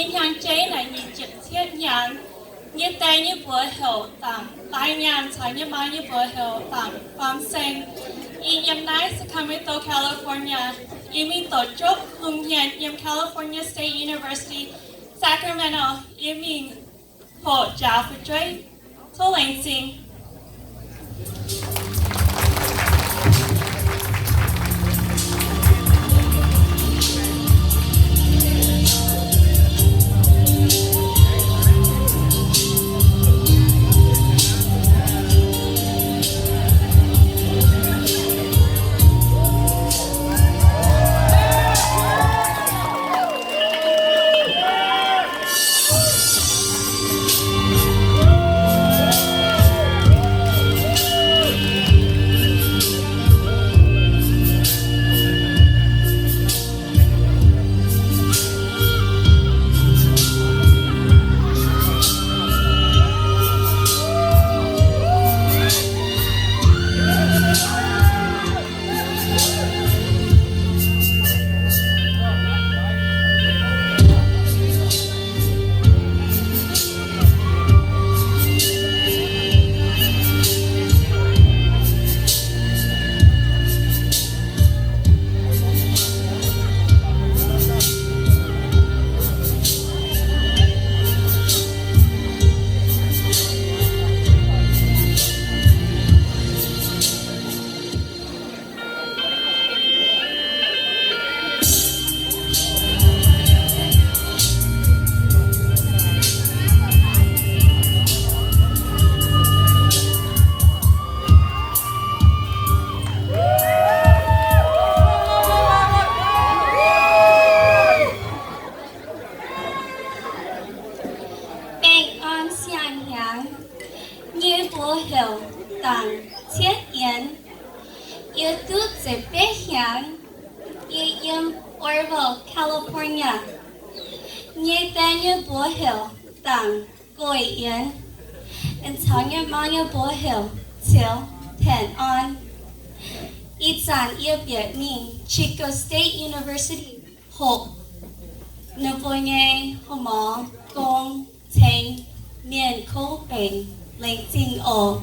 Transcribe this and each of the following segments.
nhìn hàng chế này nhìn chụp thiết nhàn như tay như bữa hiệu tặng tai nhàn trái như mai như bữa hiệu tặng phàm sinh y nhầm nái Sacramento, California y mình tổ chức hùng hiện nhầm California State University Sacramento y mình hộ giáo phụ trách số lãnh sinh như bố hiệu tặng thiết yến yêu tút sẽ biết hiện như im Orville, California như tên như bố hiệu tặng gội yến and thằng như mang như bố hiệu till thèn on ít dàn yêu biết mình Chico State University hộ nửa bồi nghe hôm mỏ công thành miền khô bình lên tin ồ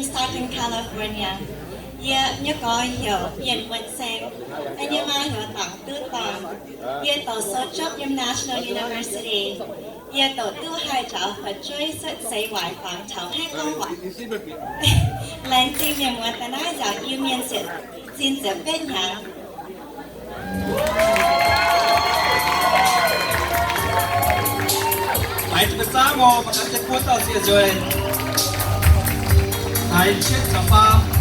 Stockton, California. Nhớ coi hiểu hiện quân sen. Anh như mai hiểu tặng tư tặng. Tổ số chốc yếm National University. Tổ tư hai cháu Phật truy xuất xây hoài tặng cháu hai con hoài. Lên tin yếm ngọt tà nái giáo yêu miên xin giờ bên nhà. Hãy subscribe cho kênh Ghiền Mì Gõ để không bỏ lỡ những video hấp dẫn. Hãy chiếc cà phê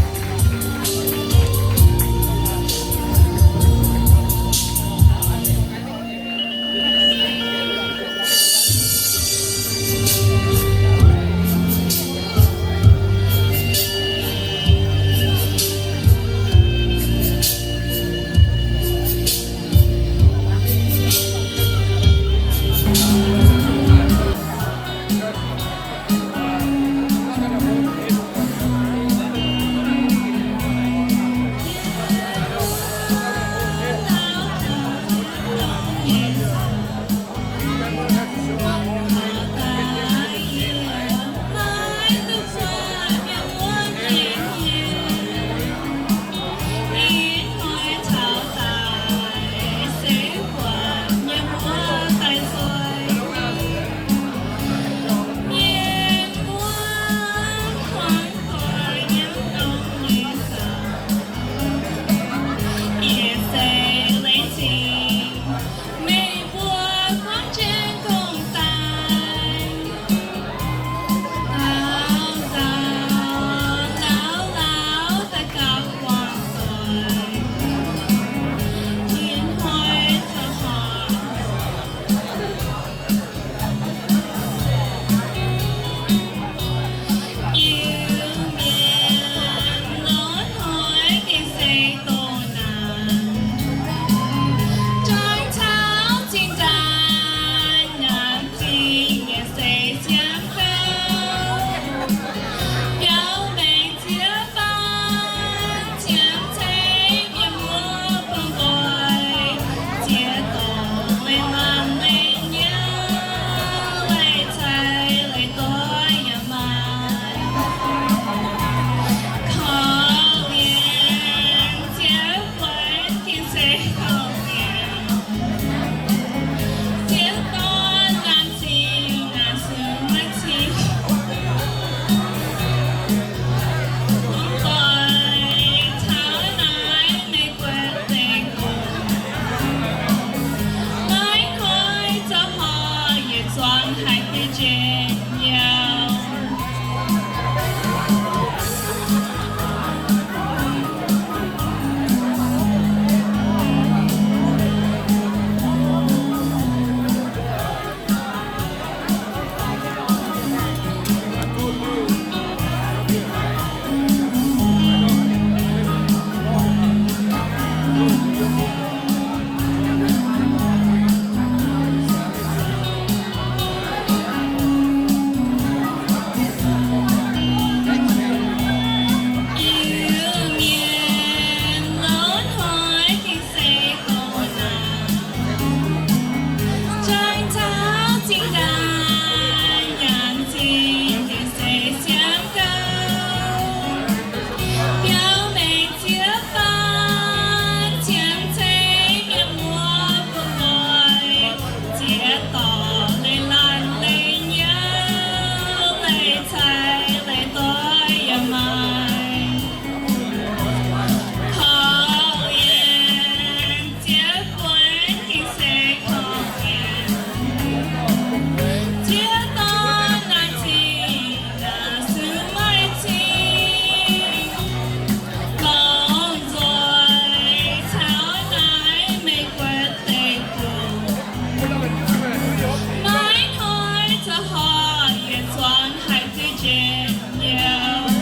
海会见nhau.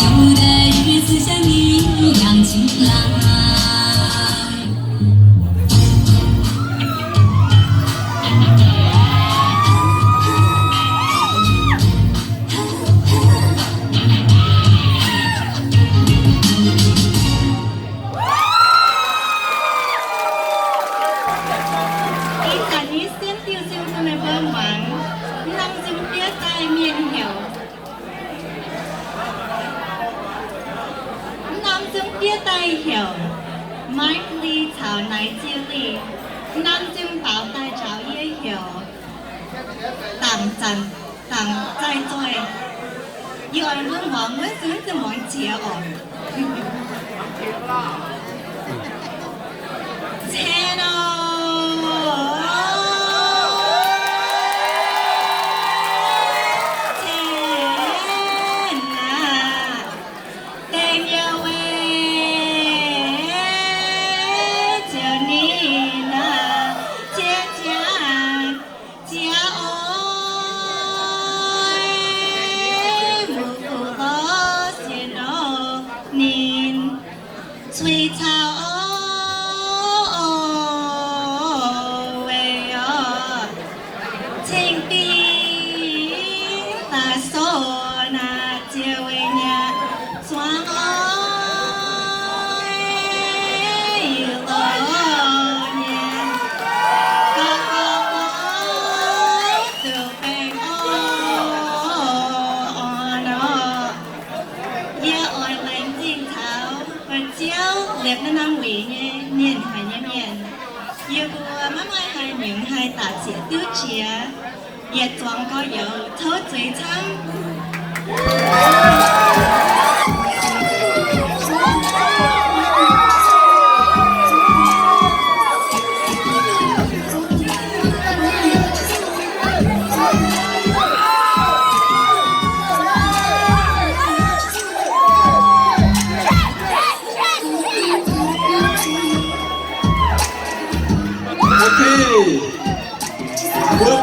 舞的日子像你一样晴朗。Phía Tây hiểu Mike Lee chào này chia ly Nam Trung bảo tay chào ye hiểu Tạm trần Tạm trai trôi Yêu anh vương hoàng với dưới từ món chia ổn Sweet Tình tình ta số na chiều về nhà xoáng ơi lo nhà có từ bên nó ya oi lành tinh thảo và chiếu liệp nó năng quỷ nhé miền hải nhé miền yêu của má mai hai những hai tạ chỉ tiêu chia nhiệt toàn có dấu thấu嘴长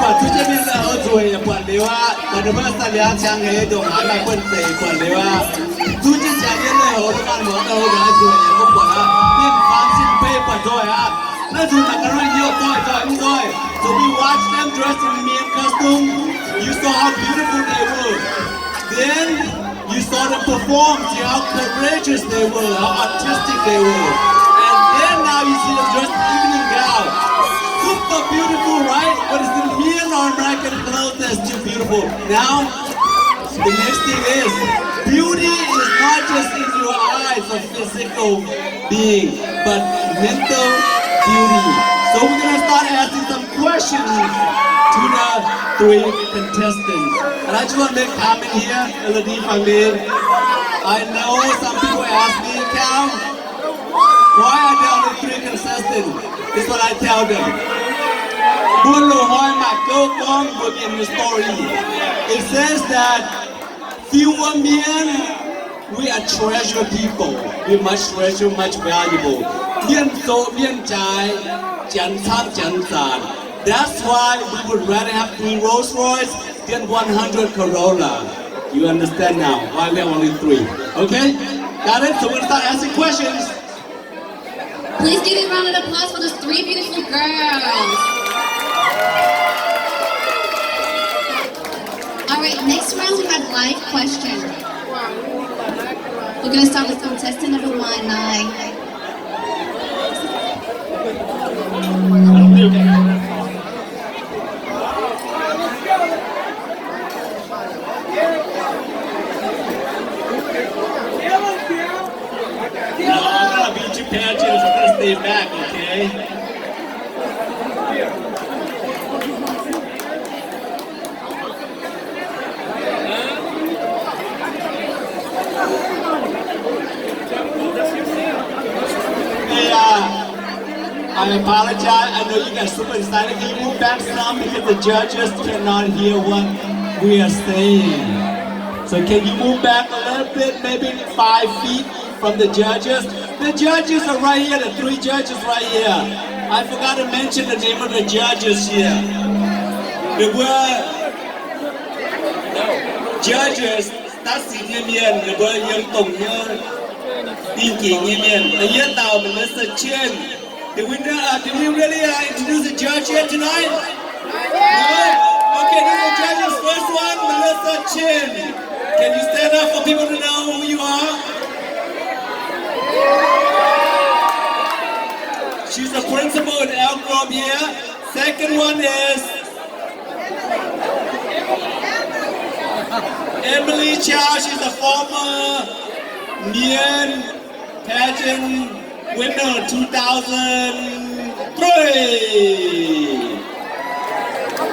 Buat tu je bisa ojoi ya buat lewa, pada masa lihat cang he dong anak pun teh buat lewa. Tu je jadi le orang kan mau tahu dah ojoi ya kau buat ah, ni fancy pay buat ojoi ah. Nah tu nak kerana dia ojoi. So we watch them dressed in Indian costume. You saw how beautiful they were. Then you saw them perform. See how courageous they were, how artistic they were. And then now you see them dressed in evening gown. Super beautiful, right? But it's the Indian or American clothes that's too beautiful. Now, the next thing is, beauty is not just in your eyes or physical being, but mental beauty. So we're gonna start asking some questions to the three contestants. And I just want to make a comment here, Elodie Fangmin. I know some people ask me, Cal, why are there only three contestants? This is what I tell them. In the story, it says that fewer men, we are treasure people. We much treasure, much valuable. That's why we would rather have 3 Rolls Royce than 100 Corolla. You understand now why we have only 3. Okay? Got it? So we're gonna start asking questions. Please give a round of applause for those 3 beautiful girls. Alright, next round we have live questions. We're gonna start with contestant number 1, Nai. No, I'm gonna beat you pageants. I'm gonna stay back, okay? I apologize. I know you guys super excited. Can you move back some because the judges cannot hear what we are saying. So can you move back a little bit, maybe 5 feet from the judges? The judges are right here, the 3 judges right here. I forgot to mention the name of the judges here. There were judges tác sĩ nghe miền để bơi yên tổng nhớ tin kỳ nghe miền là yên tàu mình lên sân trên. Did we really introduce the judge here tonight? No? Okay, this is the judge's first one, Melissa Chin. Can you stand up for people to know who you are? She's a principal in El Grove here. Second one is Emily Chow. She's a former Mien pageant winner 2003.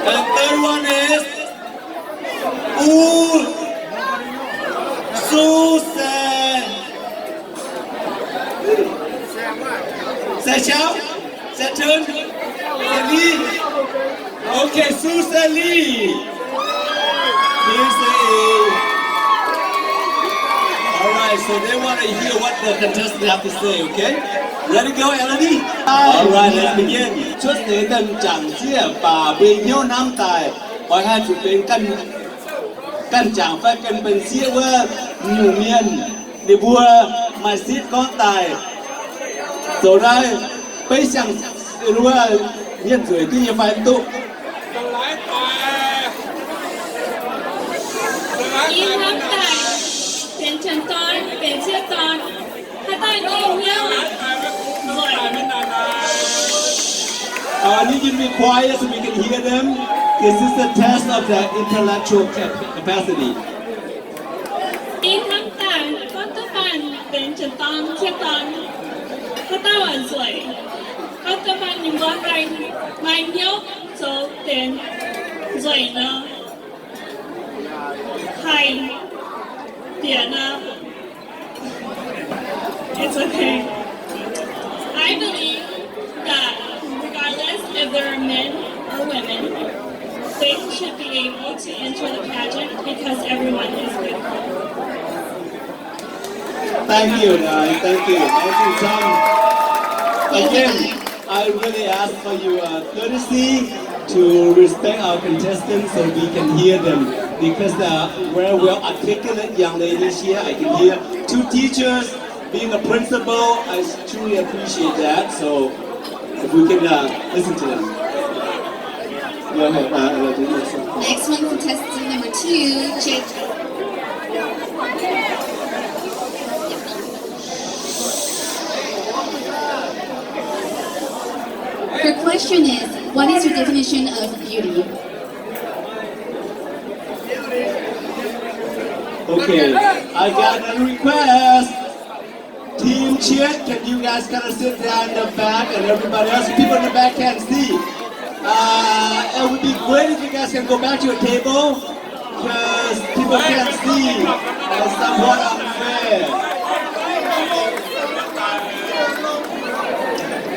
And third one is Susan. Saturn? Lee? Okay, Susan Lee. Here's the Alright, so they want to hear what the contestants have to say, okay? Ready to go, Elodie? Alright, let's begin. 出席登场者把被nhiêu năm tài, hỏi hai chủเป็นcăn chẳng phải cần bên xĩa vơ nhiều miền để bùa mà xít con tài. Rồi đây, bây giờ rùa nhân dưới tuy nhiên phải tụ. ยิงน้ำตาเป็นชั้นตอนเป็นเชือกตอนถ้าใต้ยิงเยอะสวย You can be quiet so we can hear them. This is the test of their intellectual capacity. ยิงน้ำตาก้อนตัวปันเป็นชั้นตอนเชือกตอนถ้าใต้หวานสวยก้อนตัวปันยิงก้อนไรไม่เยอะโซเป็นสวยเนาะ Hi, Diana. It's okay. I believe that regardless if they're men or women, they should be able to enter the pageant because everyone is beautiful. Thank you, guys. Thank you. Thank you, Tom. Again, I really ask for your courtesy to respect our contestants so we can hear them. Because they're very well articulate young ladies here. I can hear two teachers, being a principal, I truly appreciate that. So if we can listen to them. Go ahead. Next one, contestant number 2, Jake. Her question is, what is your definition of beauty? Okay, I got a request. Team cheer, can you guys kind of sit down in the back and everybody else, people in the back can't see. It would be great if you guys can go back to your table because people can't see. It's somewhat unfair.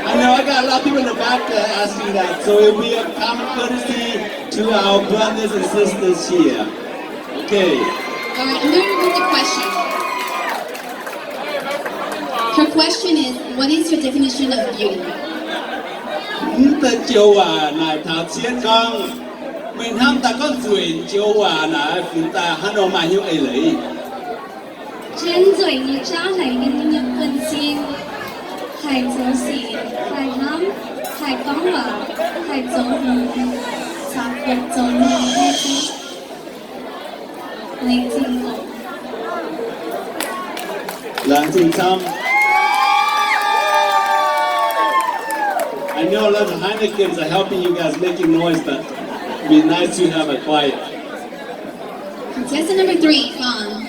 I know I got a lot of people in the back asking that, so it will be a common courtesy to our brothers and sisters here. Okay. Alright, I'm going to repeat the question. Her question is, what is your definition of beauty? Ta chiều à này thảo chiến con mình ham ta con tuổi chiều à này chúng ta hắn đâu mà như ấy lấy 尖嘴你扎係你嘅本性，係做事，係諗，係講話，係做夢，習慣做夢嘅事，你知我。 Lang Ting Tam. I know a lot of Heinekens are helping you guys making noise, but it'd be nice to have a quiet. Contestant number 3, Fawn.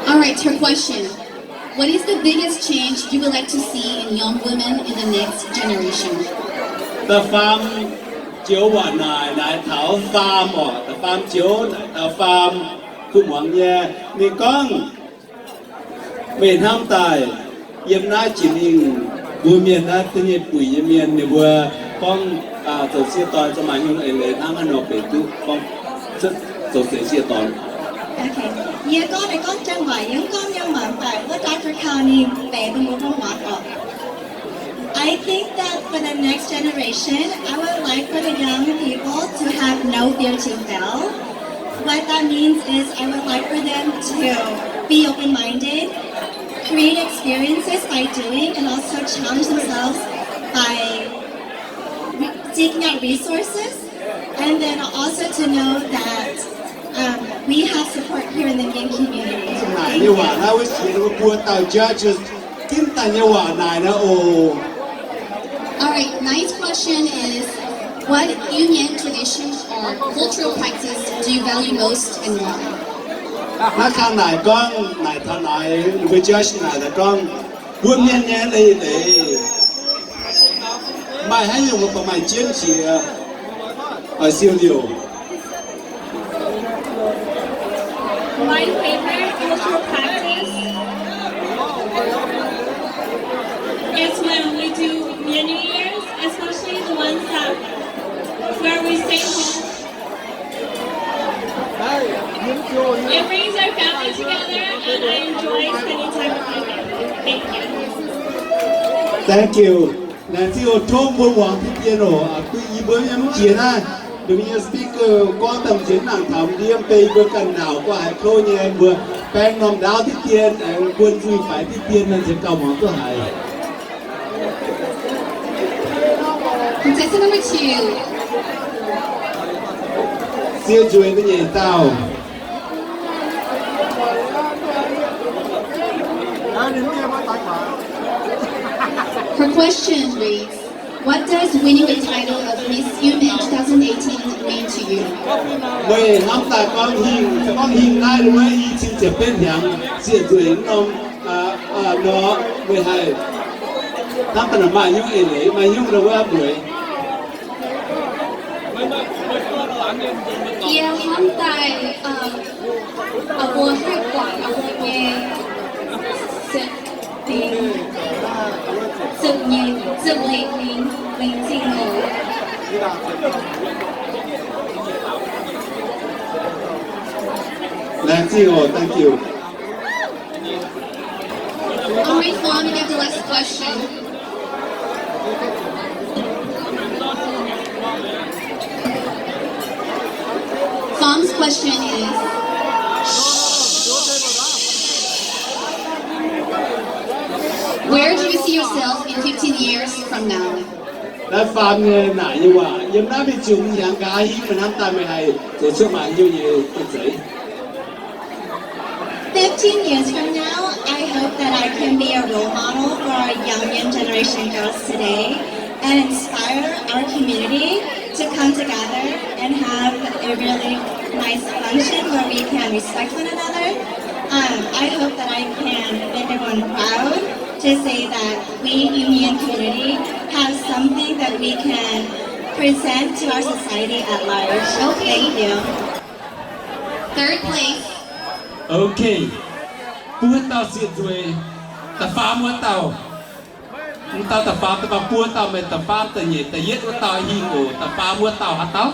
Alright, her question. What is the biggest change you would like to see in young women in the next generation? The farm chiếu quả này lại thảo farm or the farm chiếu the farm cũng hoàng nha mình con mình ham tài yếm nái chỉ mình vui miền na tự nhiên bụi yếm miền để vừa con tổ chức toàn cho mà những người lấy thang ăn nộp để tu con rất tổ chức toàn. Okay. Dạ con này con chân vậy những con nhân mệnh tại với Dr. County về bên một văn hóa cọ. I think that for the next generation, I would like for the young people to have no fear to fail. What that means is I would like for them to be open-minded, create experiences by doing, and also challenge themselves by seeking out resources, and then also to know that we have support here in the Mien community. Này như quả na với chị nó buồn tàu judges kim tài như quả này nó ồ. Alright, ninth question is, what union tradition or cultural practice do you value most and why? Nó khang này con này thằng này với judge này là con buồn miên nhé đây để mày hãy dùng một bài chiến sĩ ở siêu điều. My favorite cultural practice is when we do New Year's, especially the ones that where we stay home. It brings our family together, and I enjoy spending time with my family. Thank you. Thank you. Là siêu thông buồn hoàng thiên tiên ổ tuy ý bữa em chiến à đừng như speaker có tầm chiến nàng thầm điếm tây bữa cần nào qua hải khô như em vừa bang nòng đáo thiết tiên quân vui phải thiết tiên nên sẽ cầu mong tôi hải. Contestant number 2. Siêu chuối cái gì tao. Her question reads, what does winning the title of Miss Union 2018 mean to you? Mày nắm tay con hình này đúng không? Y chính sẽ bên hàng siêu chuối nông nó mày hay nắm tay là mày nhung ấy lấy mày nhung đâu có buổi. Yeah, hôm tại ở buổi khai quảng ở buổi nghe sự tình sự nhìn sự linh tinh ngủ. Thank you, thank you. Alright, Fawn, you have the last question. Fawn's question is, where do you see yourself in 15 years from now? Đã phạm nghề nãy như quả, nhưng đã bị chúng dạng gái mà năm ta mới hay rồi xuất mạng như nhiều tự giấy. 15 years from now, I hope that I can be a role model for our young generation girls today and inspire our community to come together and have a really nice function where we can respect one another. I hope that I can make everyone proud to say that we Union community have something that we can present to our society at large. Okay. Thank you. Third place. Ok. Bữa tao xịt rồi, ta phá mua tao. Tao ta phá ta bữa tao mày ta phá ta nhẹ ta yết của tao hi ngủ ta phá mua tao hả tao?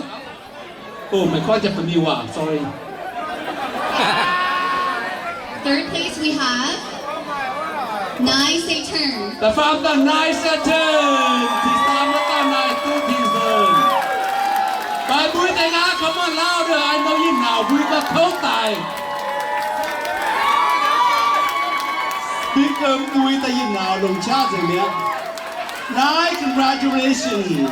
Oh, mày coi chụp mình à? Sorry. Third place we have Nai Say Turn. Ta phá ta nice turn. Thì sao mua tao này tu thì turn. Bài bữa tay ngã come on louder. I know you now. Bữa ta thấu tài. Speaker bùi ta you now lồng chat rồi nè. Nice, congratulations.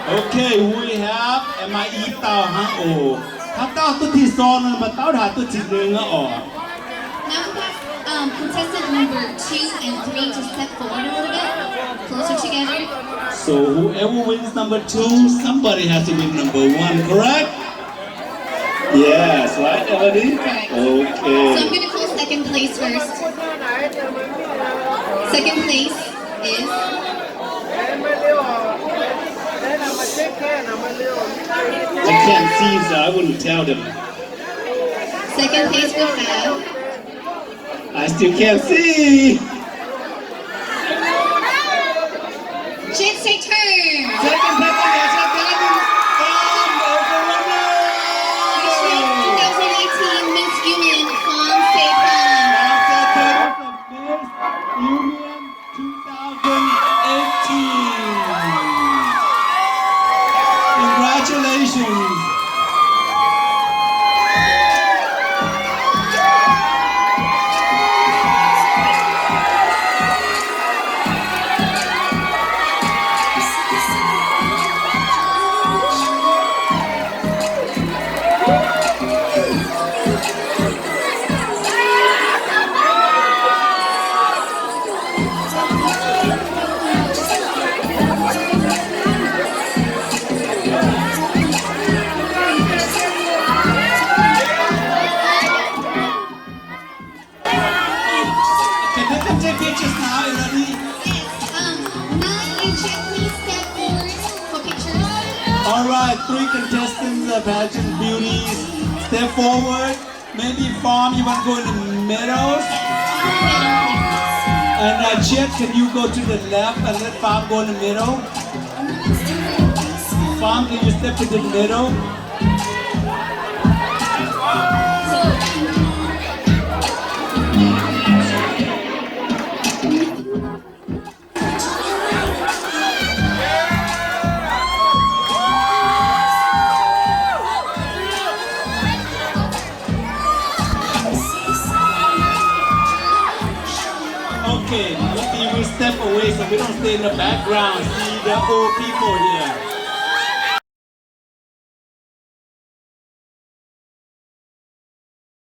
Okay, we have am I eat tao ha oh. Thằng tao tôi thì son mà tao đã tôi chỉ đường á oh. Now we have contestant number 2 and 3 to step forward a little bit, closer together. So whoever wins number 2, somebody has to win number 1, correct? Yes, right, Elodie? Correct. So Okay. I'm going to call second place first. Second place is I can't see, so I wouldn't tell them. second place we have I still can't see. Jin Say Turn. Second place, Yasha Gavin from Overrunner. Miss 2018 Miss Union Fawn Say Pan. Union 2018. Congratulations. Can they come take pictures now, Elodie? Now you check please step forward for pictures. All right, 3 contestants, pageant beauties. Step forward. Maybe Farm, you want to go in the middle? And Chet, can you go to the left and let Farm go in the middle? Farm, can you step to the middle? Okay, maybe we step away so we don't stay in the background. See the old people here.